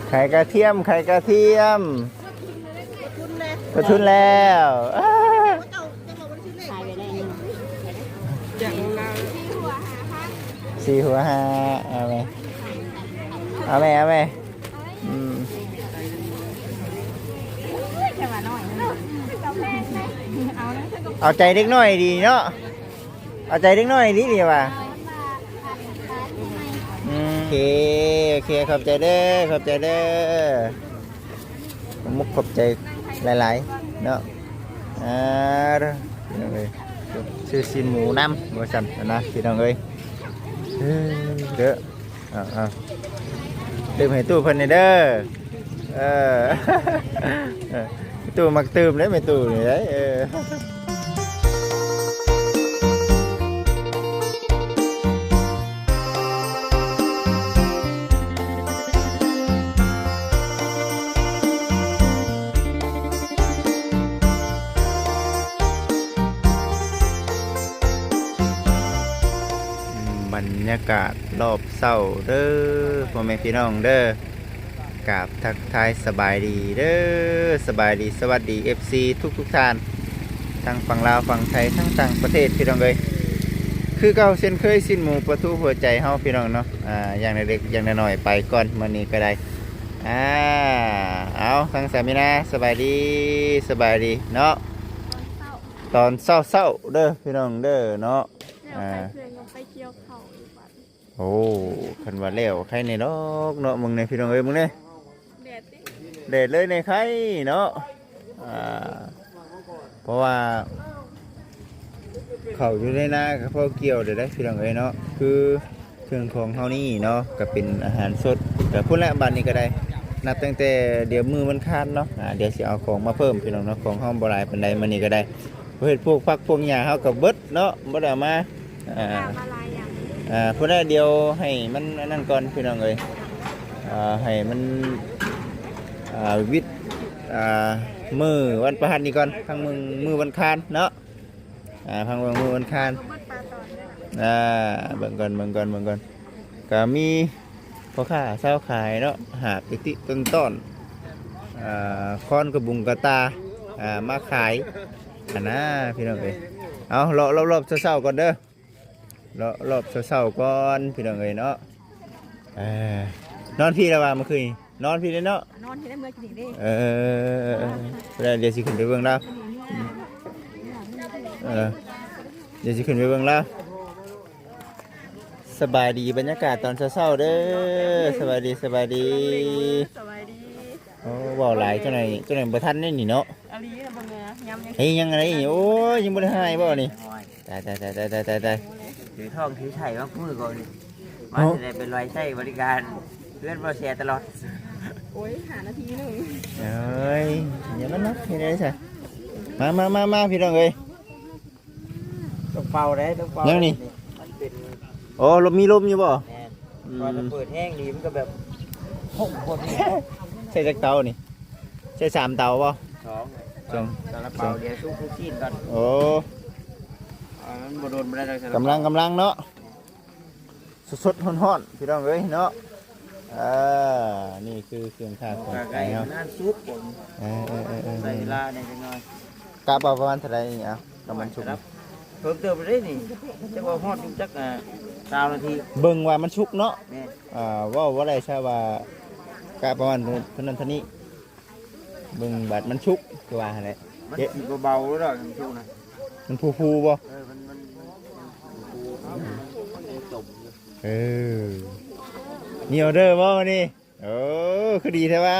ไข่กระเทียมไข่กระเทียมกระทุนแล้วสี่หัวห้าเอาไหมเอาไหมเอาไหมเอาใจเด็กน้อยดีเนาะเอาใจเด็กน้อยดีดีว่ะโอเคโอเคขอบใจเด้อขอบใจเด้อมุกขอบใจหลายๆเนาะซื้อซีนหมูน้ำบ่สั่นนะพี่น้องเอ้ยเด้อตื่มให้ตู้เพิ่นเด้อตู้มักตื่มเลยไม่ตู้นี่ได้บรรยากาศรอบเศร้าเด้อพ่อแม่พี่น้องเด้อกราบทักทายสบายดีเด้อสบายดีสวัสดี FC ทุกท่านทั้งฝั่งลาวฝั่งไทยทั้งต่างประเทศพี่น้องเลยคือเก่าเช่นเคยสิ้นหมูประตูหัวใจเฮาพี่น้องเนาะอย่างเล็กอย่างน้อยไปก่อนมื้อนี้ก็ได้เอาทั้งสามีนะสบายดีสบายดีเนาะตอนเศร้าเด้อพี่น้องเด้อเนาะไปเกี่ยวเขาอีกวัน โอ้คันว่าแล้วใครในเนาะมึงในพี่น้องเอ้ยมึงเนี่ยเด็ดเลยในใครเนาะเพราะว่าเขาอยู่ในนากับพ่อเกี่ยวเดี๋ยวได้พี่น้องเอ้ยเนาะคือเครื่องของเฮานี่เนาะก็เป็นอาหารสดแต่พูดแล้วบ้านนี้ก็ได้นับตั้งแต่เดี๋ยวมือมันคานเนาะเดี๋ยวสิเอาของมาเพิ่มพี่น้องเนาะของเฮาบ่หลายปานใดมื้อนี้ก็ได้เฮ็ดพวกผักพวกหญ้าเฮาก็เบิดเนาะบ่ได้มาพูดได้เดียวให้มันนั่นก่อนพี่น้องเอ้ยให้มันวิทย์มือวันประหัสนี่ก่อนพังมือวันคานเนาะพังมือวันคานเบิ่งก่อนก็มีพ่อค้าเช้าขายเนาะหาปิติต้นค้อนกระบุงกระตามาขายนะพี่น้องเอ้ยเอารอบเช้าก่อนเด้อรอบเช้าก่อนพี่น้องเอ้ยเนาะนอนพี่แล้วว่าเมื่อคืนนอนพี่เลยเนาะนอนที่ได้เมื่อกี้ได้เดี๋ยวสิขึ้นไปเบิ่งแล้วเดี๋ยวสิขึ้นไปเบิ่งแล้วสบายดีบรรยากาศตอนเช้าเด้อสบายดีโอ้บ่หลายเจ้าหน่อยบ่ทันนี่เนาะเฮ้ยยังอะไรโอ้ยยังบ่ได้หายบ่นี่ตายถือท่องถือไถ่ว่ามือก่อนมาจะได้เป็นรอยไส้บริการเพื่อนเราแชร์ตลอดโอ้ยหานาทีหนึ่งเอ้ยอย่ามันนับพี่ได้ใช่มาพี่น้องเอ้ยต้องเป่าได้ต้องเป่ายังนี่โอ้ลมมีลมอยู่บ่พอจะเปิดแห้งดีมันก็แบบหกคนใช่จักเตานี่ใช่3เตาบ่สองตะเป่าเดี๋ยวสู้คู่ชีนก่อนโอ้มันบโดนไม่ได้เลยกำลังเนาะสดฮ้อนพี่น้องเอ้ยเนาะนี่คือเครื่องทาของไก่เนาะน้ำซุปผมใส่ลาเนี่ยจังหน่อยกะประมาณเท่าไหร่นี่ประมาณชุบเพิ่มเติมไปได้นี่จะว่าฮอดจัก20 นาทีเบิ่งว่ามันชุกเนาะว่าอะไรใช่ว่ากะประมาณเท่านั้นเท่านี้เบิ่งบาดมันชุกคือว่าอะไรมันสีเบาๆแล้วมันชุกนะมันฟูบ่นี่ออเดอร์บ่นี่โอ้คือดีแท้ว่า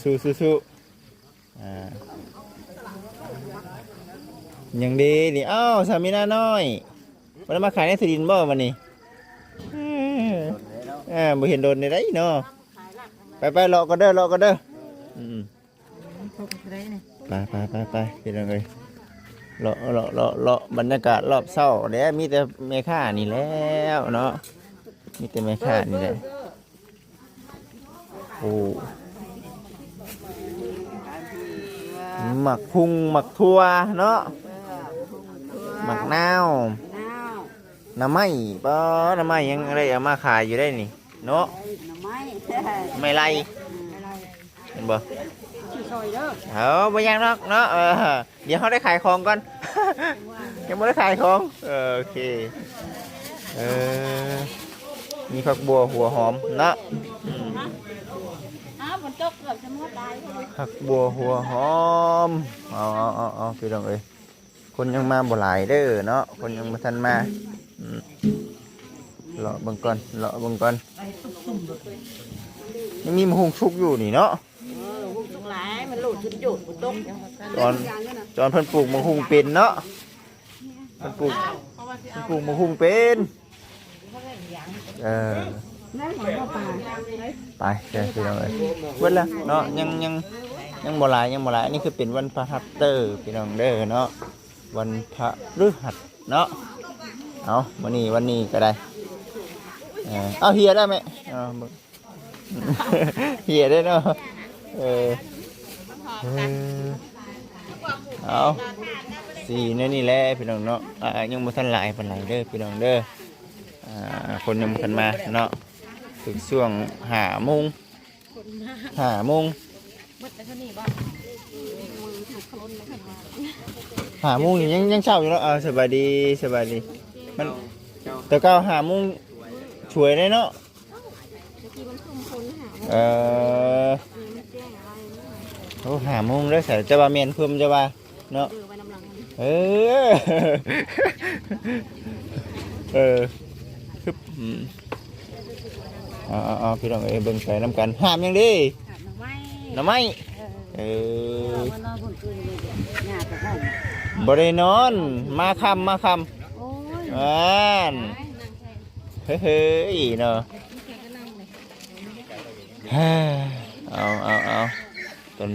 สู้ยังดีนี่สามีน้าน้อยมันมาขายในสดินบ่วันนี้บ่เห็นโดนในไรเนาะไปรอกันเด้อไปพี่น้องเอ้ยเลาะบรรยากาศรอบเช้าเดี๋ยวมีแต่แม่ค้านี่แล้วเนาะมีแต่แม่ค้านี่แหละโอ้หมักพุงหมักทั่วเนาะหมักนาว น้ำไม้ป้าน้ำไม้ยังอะไรเอามาขายอยู่ได้นี่เนาะ หน่อไม้ ไม่ไร อะไร เห็นบ่ ชื่อซอยเด้อ เอาไม่ยังหรอกเนาะเดี๋ยวเขาได้ขายของก่อน ยังไม่ได้ขายของโอเคมีผักบัวหัวหอมเนาะ อ้าวฝนตกเกือบจะหมดได้ ผักบัวหัวหอมเอาพี่น้องเอ้ยคนยังมาบ่หลายเด้อเนาะคนยังมาทันมาเลาะเบิ่งก่อนยังมีมะฮุงชุกอยู่นี่เนาะ หุบทุกหลายมันหลุดชุดหยุดฝนตก ตอนเพิ่นปลูกมะฮุงเป็นเนาะเพิ่นปลูกมะฮุงเป็นนั่งหอยปลา ไปเดี๋ยวพี่น้องเอ้ยเบิดละเนาะยังบ่หลายอันนี้คือเป็นวันพฤหัสเด้อพี่น้องเด้อเนาะวันพฤหัสเนาะเอาวันนี้ก็ได้เอาเฮียได้ไหมเฮียได้เนาะเอาสี่นี่แหละพี่น้องเนาะยังบ่ทันหลายปานใดเด้อพี่น้องเด้อคนยังบ่ทันมาเนาะถึงช่วง5 โมง5 โมงยังเช้าอยู่เนาะสบายดีมันแต่ก็5 โมงช่วยได้เนาะ เมื่อกี้มันคุมคนหา มันแจ้งอะไร โอ้5 โมงแล้วใส่จะว่าเมียนเพิ่มจะว่าเนาะ เดือไปน้ำหลังมัน คือพี่น้องเบิ่งใส่น้ำกันห้ามยังดี หน่อไม้ น้ำไม้ มันนอนคนคืนเลยหยาบกับห้อง บ่ได้นอนมาค่ำ โอ้ย เฮ้ยเนาะเอาตอน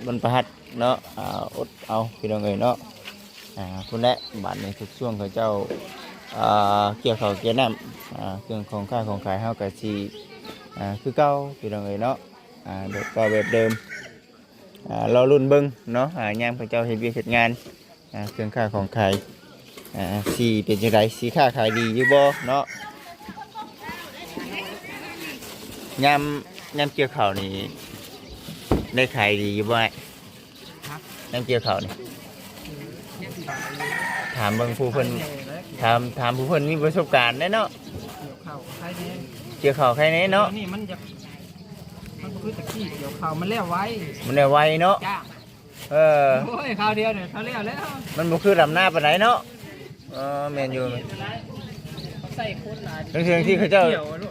บรรพหัสเนาะอดเอาพี่น้องเอ้ยเนาะคุณแหละบ้านในทุกช่วงเขาเจ้าเกี่ยวข้าวเกี่ยวน้ำเครื่องของข้าของขายเฮากับชีคือเก่าพี่น้องเอ้ยเนาะแบบเก่าแบบเดิมเรารุ่นเบิ้งเนาะยามเขาเจ้าเฮ็ดเวียกเฮ็ดงานเครื่องข้าของขายสีเป็นจังไดสีค้าขายดีอยู่บ่เนาะยามเกี่ยวข้าวนี่ได้ขายดีอยู่บ่ยามเกี่ยวข้าวนี่ถามเบิ่งผู้เพิ่นถามผู้เพิ่นมีประสบการณ์ได้เนาะเกี่ยวข้าวใครแน่เนาะนี่มันคือตะกี้เกี่ยวข้าวมันแล้วไว้ มันได้ไวเนาะ จ้า โอ้ยข้าวเดียวเนี่ยเขาแล้ว มันบ่คือลำหน้าปานใดเนาะแม่นอยู่ เขาใส่คนหลาย บางทีที่เขาเจ้า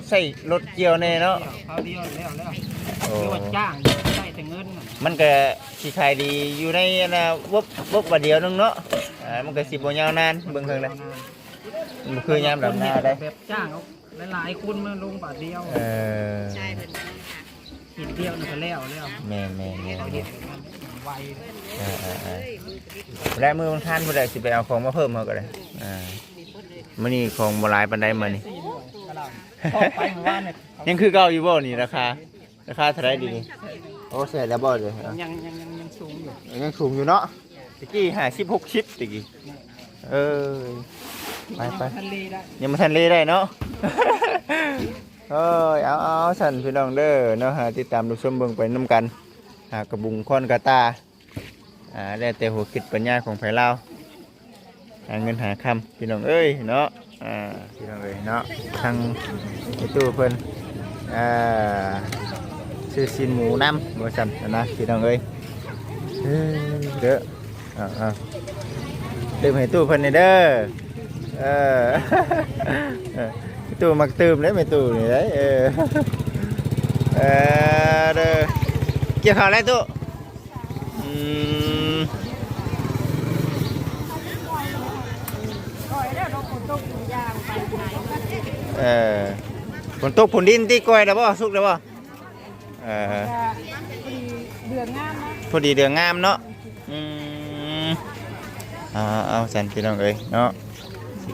ใส่รถเกี่ยวแน่เนาะ ข้าวเดียวแล้ว โอ้ เรียกว่าจ้างใส่แต่เงิน มันก็สิขายดีอยู่ในวบบ่เดียวนึงเนาะมันก็สิบ่ยาวนานเบิ่งเพิ่งได้มันบ่คือยามลำหน้าได้ แบบจ้างเอาหลายๆคนมาลงบาทเดียวกินเดียวนี่ก็แล้ว แม่น เขาเห็นไว และมือมันคันผู้ใดสิไปเอาของมาเพิ่มเขาก็ได้มื้อนี้ของบ่หลายปานใดมื้อนี้ ชอบไปเมื่อวานเนี่ย ยังคือเก่าอยู่บ่นี่ราคาเท่าไหร่ดีนี่โอ้เสียแล้วบ่เลย ยังสูงอยู่ ยังสูงอยู่เนาะตะกี้50 60ตะกี้ไป ทะเลได้ ยังมาทันเลยได้เนาะ เอาสั่นพี่น้องเด้อเนาะติดตามดูชมเบิ่งไปน้ำกันกระบุงค้อนกระตาแล้วแต่หัวคิดปัญญาของไผลาวหาเงินหาคำพี่น้องเอ้ยเนาะพี่น้องเอ้ยเนาะทางไอ้ตู้เพิ่นซื้อซีนหมูน้ำบ่สั่นนะพี่น้องเอ้ยเด้อตื่มให้ตู้เพิ่นนี่เด้อตู้มักตื่มได้ไหมตู้นี่ได้เด้อเกี่ยวข้าวอะไรตู้ฝนตกฝนดินตีก้อยแล้วบ่สุกแล้วบ่เดือดงามนะ พอดีเดืองงามเนาะเอาสันพี่น้องเอ้ยเนาะ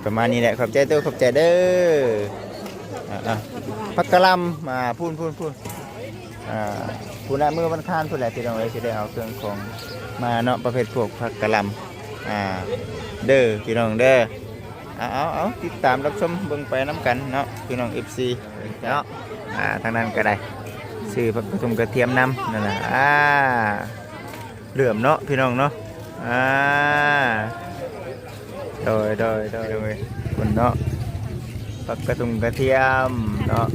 ประมาณนี้แหละขอบใจตู้ขอบใจเด้อพักกะลำมาพูนพูนละมือวันคานพูนแหละพี่น้องเอ้ยจะได้เอาเครื่องของมาเนาะประเภทพวกพักกะลำเด้อพี่น้องเด้อ เอาติดตามรับชมเบิ่งไปน้ำกันเนาะพี่น้อง FC เนาะทางนั้นก็ได้ซื้อผักกระเทียมน้ำนั่นน่ะเหลื่อมเนาะพี่น้องเนาะโดยคนเนาะผักกระเทียมเนาะ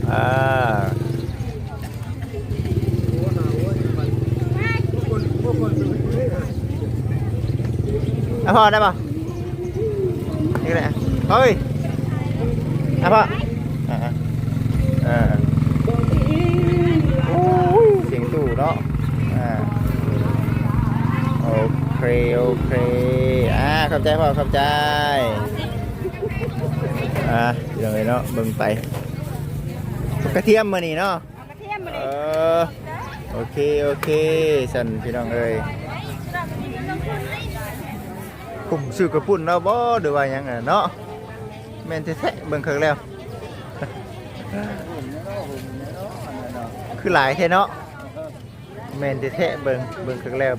พอได้ป่ะนี่แหละเฮ้ยพ่อเสียงตู้เนาะโอเคเข้าใจพ่อเข้าใจพี่น้องเนาะเบิ่งไปกระเทียมมานี่เนาะโอเคสั่นพี่น้องเอ้ยผมซื้อกระปุ่นเนาะบ่หรือว่าหยังเนาะแม่นแท้ๆเบิ่งครั้งแล้วคือหลายแท้เนาะแม่นแท้ๆเบิ่งครั้งแล้ว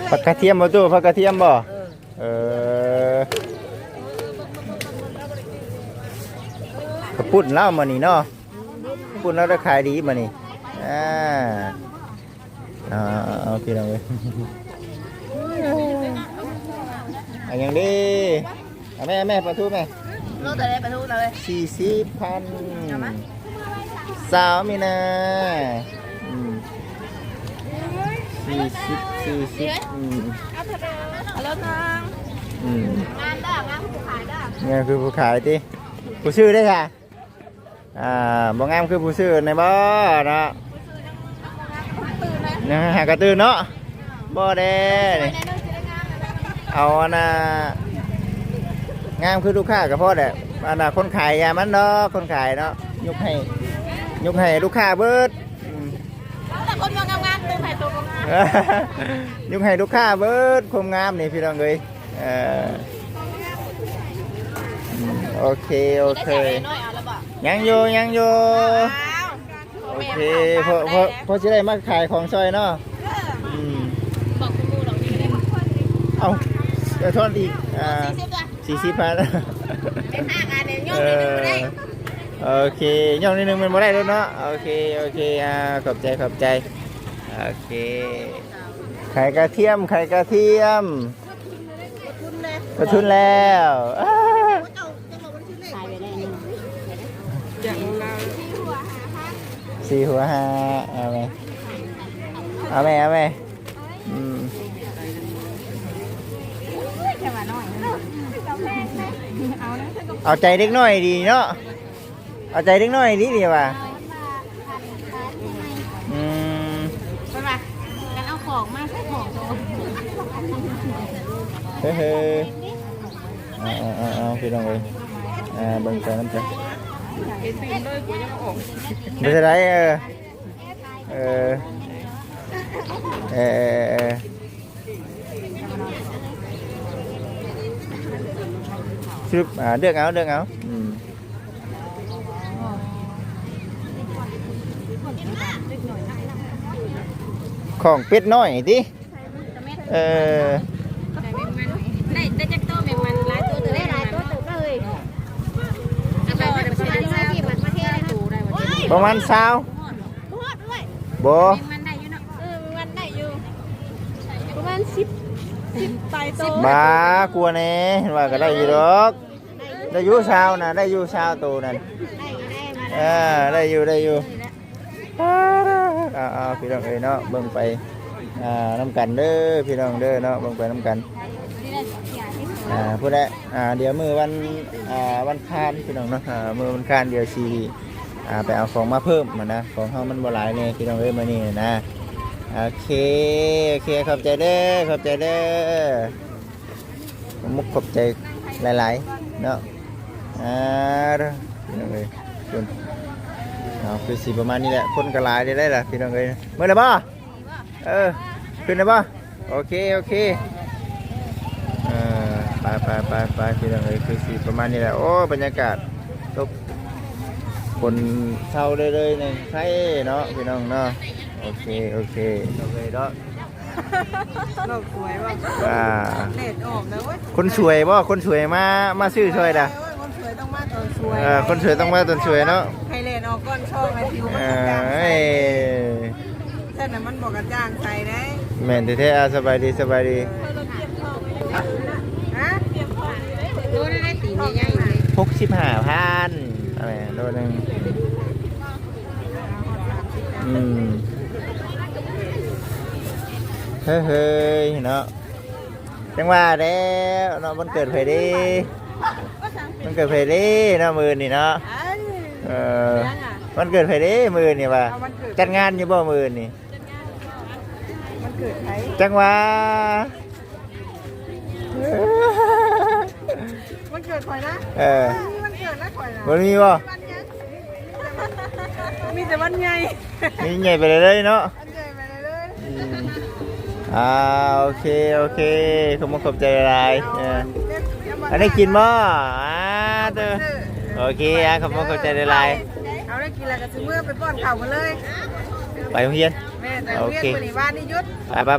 ผักกระเทียมบ่ตู้ผักกระเทียมบ่กระปุ่นเล่ามานี่เนาะปุ่นแล้วได้ขายดีมานี่เอาพี่น้องเลยอย่างดีแม่ปลาทูแม่โลแต่ได้ปลาทูเลย40,000สาวมีนา40เอาแล้วนางงานได้งานผู้ขายได้ งานคือผู้ขายติผู้ซื้อได้ค่ะบ่งามคือผู้ซื้อในบ่เนาะหากระตือเนาะบ่ได้เอางามคือลูกค้ากับพ่อแหละคนขายยามันเนาะคนขายเนาะยกให้ลูกค้าเบิดแต่คนงามตัวไข่ตัวงามยกให้ลูกค้าเบิดความงามนี่พี่น้องเอ้ยโอเคยังอยู่โอเคพอจะได้มาขายของซอยเนาะบอกคุณครูหรอกนี่ได้มาเอาทอนอีก40,000เป็น5อันเนี่ยย่อมนิดนึงไม่ได้โอเคย่อมนิดนึงมันไม่ได้แล้วเนาะโอเคขอบใจโอเคไข่กระเทียมกระทุนแล้ว4 หัว 5เอาไหมเอาใจเด็กน้อยดีเนาะเอาใจเด็กน้อยดีว่ะไปมากันเอาของมาใส่ของโตเอาพี่น้องเลยเบิ่งใจน้ำใจไม่ใช่ไรชุบเดือกเอาของเป็ดน้อยดิได้จักโตแมงมันหลายตัวเลยประมาณ20บ่มันได้อยู่เนาะมันได้อยู่ประมาณ10ตายโตมากลัวแน่ว่าก็ได้อยู่ดอกได้อยู่20นะได้อยู่20ตัวนั่นได้อยู่พี่น้องเอ้ยเนาะเบิ่งไปน้ำกันเด้อพี่น้องเด้อเนาะเบิ่งไปน้ำกันพูดได้เดี๋ยวมือวันคานพี่น้องเนาะมือวันคานเดี๋ยวชีไปเอาของมาเพิ่มมานะของเขามันบ่หลายเนี่ยพี่น้องเอ้ยมานี่นะโอเคขอบใจเด้อมุกขอบใจหลายๆเนาะพี่น้องเอ้ยคือสีประมาณนี้แหละคนกระลายได้ล่ะพี่น้องเอ้ยเมื่อไหร่บ่ขึ้นได้บ่โอเคไป ไปพี่น้องเอ้ยคือสิประมาณนี้แหละโอ้บรรยากาศตกคนเช่าเลยๆในไทยเนาะพี่น้องเนาะโอเคเนาะ โลกสวยว่ะ อ่า เน็ตออกนะเว้ย คนสวยบ่คนสวยมาซื้อช่วยด่ะ คนสวยต้องมาตอนสวย คนสวยต้องมาตอนสวยเนาะ ไฮเลนออกก้อนช่องไอทิวมันกระจ่างใสแค่นั้นมันบอกกระจ่างใสได้ แม่นแท้ๆสบายดี เราเตรียมทองไว้อยู่ ฮะ เตรียมทองอยู่ได้ ดูได้ตีใหญ่ๆเลย 65,000อะไรโลนึงเฮ้ยเนาะจังว่าแล้วเนาะมันเกิดไผดิมันเกิดไผดิเนาะมื้อนี่เนาะมันเกิดไผดิมื้อนี่ว่าจัดงานอยู่บ่มื้อนี่ มันเกิดใคร จังว่า มันเกิดข่อยนะ มันเกิดนะข่อยนะ บ่มีบ่ มีแต่วันใหญ่ มีใหญ่ไปเลยเนาะ วันใหญ่ไปเลย โอเคขอบใจหลายอันนี้กินบ่เด้อโอเคขอบใจหลาย เอาได้กินแล้วก็ซื้อเมื่อไปป้อนข้าวกันเลย ไปโรงเรียน แม่แต่เรียนคนในบ้านนี่ยุด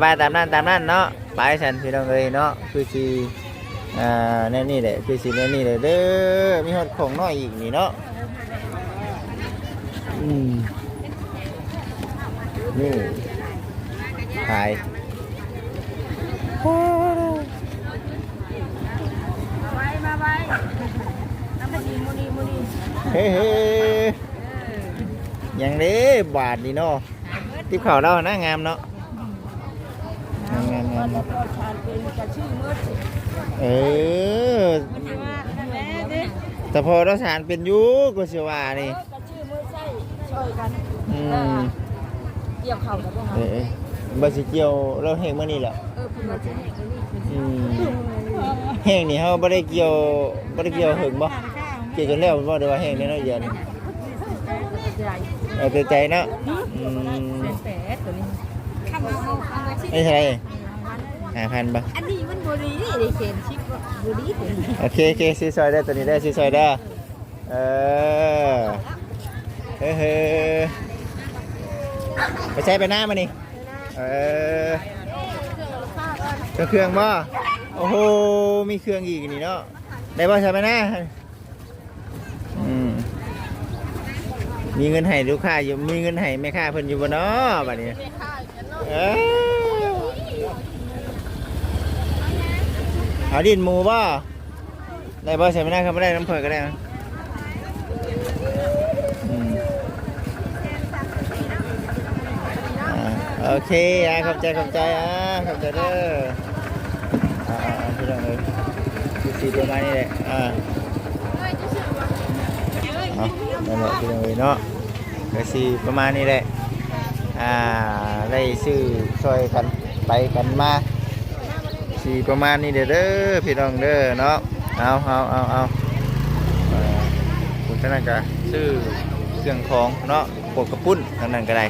ไปตามนั้นเนาะไปฉันพี่น้องเอ้ยเนาะคือสิแน่นี่แหละคือสิแน่นี่แหละเด้อมีฮอดของน้อยอีกนี่เนาะนี่ขาย มาไว้น้ำมันดีมูนี เฮ้ยังเด้บาทนี่เนาะติบข่าวเราหน้างามเนาะงาม ก็ชานเป็นกระชื่อมืด เออ แม่ดิ แต่พอเราสารเป็นอยุก็เสียว่านี่ กระชื่อมืดใช่ช่วยกัน เกี่ยวเข่ากับพวกเรา บาสิเกียวเราแห้งเมื่อนี่แหละ คุณมาจะแหกนี่ แห้งนี่เขาไม่ได้เกี่ยวหึงบ่เกี่ยวจนแล้วบ่เดี๋ยวว่าแห้งนี่เนาะเย็นแต่ใจเนาะ แปดตัวนี้ คำเอา ไม่ใช่5,000ป่ะ อันนี้มันบรินี่ได้เขียนชิปบริตัวนี้ โอเคซีซอยได้ตัวนี้ได้ซีซอยได้ไปใช้ไปหน้ามานี่เครื่องบ่โอ้โหมีเครื่องอีกนี่เนาะได้บ่ใช้ไปหน้ามีเงินให้ลูกค้าอยู่มีเงินให้แม่ค้าเพิ่นอยู่บ่เนาะบัดนี้เอาดินหมูบ่ได้บ่ใช้ไปหน้าครับบ่ได้น้ำเพิ่นก็ได้โอเคขอบใจขอบใจเด้อพี่น้องเลยสีประมาณนี้แหละนั่นแหละพี่น้องเลยเนาะก็สีประมาณนี้แหละได้ซื้อซอยกันไปกันมาสีประมาณนี้เด้อพี่น้องเด้อเนาะเอาคุณท่านก็ซื้อเครื่องของเนาะปกกระปุ้นนั่นก็ได้